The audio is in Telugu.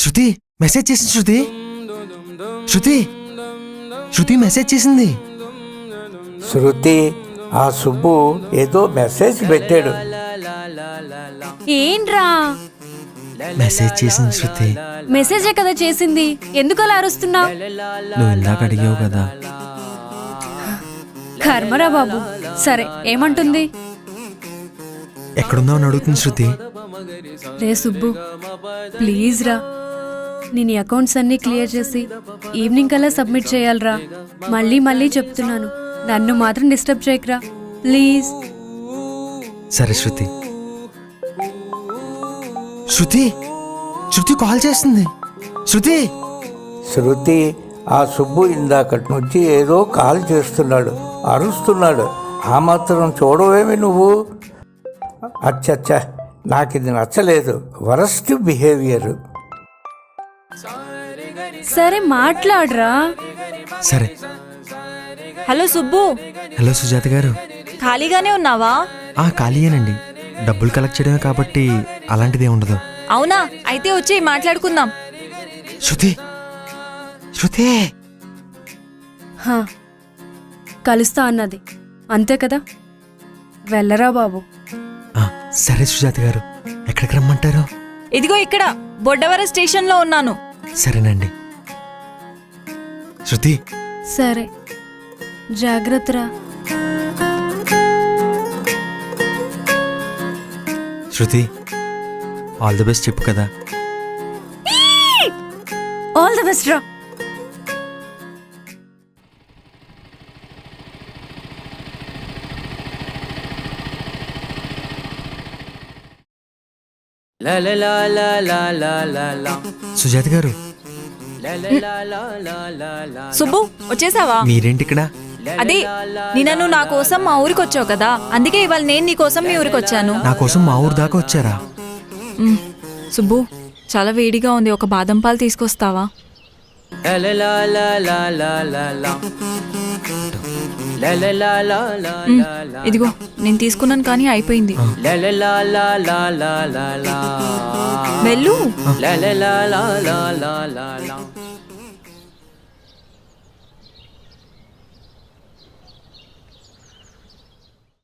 శృతి మెసేజ్ చేసింది. శృతి శృతి మెసేజ్ చేసింది. శృతి, ఆ సుబ్బు ఏదో మెసేజ్ పెట్టాడు. ఏంట్రా? మెసేజ్ చేసింది శృతి. మెసేజే కదా చేసింది, ఎందుకు అలా అరుస్తున్నావు? నువ్వు ఇందాక అడిగావు కదా. కర్మరా బాబు. సరే, ఏమంటుంది? ఎక్కడున్నావు అని అడుగుతుంది శృతి. రే సుబ్బు, ప్లీజ్ రా, నేను అకౌంట్స్ అన్నీ క్లియర్ చేసి ఈవినింగ్ కల్లా సబ్మిట్ చేయాలరా. మళ్ళీ చెప్తున్నాను, నన్ను మాత్రం డిస్టర్బ్ చేయకురా ప్లీజ్. సరే శృతి. శృతి శృతి కాల్ చేస్తుంది. శృతి, ఆ సుబ్బు ఇందాకటి నుంచి ఏదో కాల్ చేస్తున్నాడు, అరుస్తున్నాడు. ఆ మాత్రం చూడవేమి నువ్వు? అచ్చచ్చా, నాకు ఇది నచ్చలేదు. Worst behaviour. సరే మాట్లాడరా. సరే. హలో సుబ్బు. హలో సుజాత గారు. ఖాళీగానే ఉన్నావా? ఖాళీయేనండి. డబ్బులు కలెక్ట్ చేయడమే కాబట్టి అలాంటిదే ఉండదు. అవునా? అయితే వచ్చి మాట్లాడుకుందాం. శృతి హా, కలుస్తా అన్నది అంతే కదా, వెళ్ళరా బాబు. సరే సుజాత గారు, ఎక్కడికి రమ్మంటారు? ఇదిగో ఇక్కడ బొడ్డవర స్టేషన్లో ఉన్నాను. సరేనండి. శృతి. సరే, జాగ్రత్తరా. శృతి, ఆల్ ది బెస్ట్ చెప్పు కదా. ఆల్ ది బెస్ట్ రా. సుజాత గారు. సుబ్బు, వచ్చేసావా? మీరేంటి ఇక్కడ? అదే, నిన్ను నా కోసం మా ఊరికి వచ్చావు కదా, అందుకే ఇవాళ నేను నీ కోసం మీ ఊరికి వచ్చాను. నా కోసం మా ఊరు దాకా వచ్చారా? సుబ్బు, చాలా వేడిగా ఉంది, ఒక బాదం పాలు తీసుకొస్తావా? ఇదిగో, నేను తీసుకున్నాను కానీ అయిపోయింది. వెళ్ళు.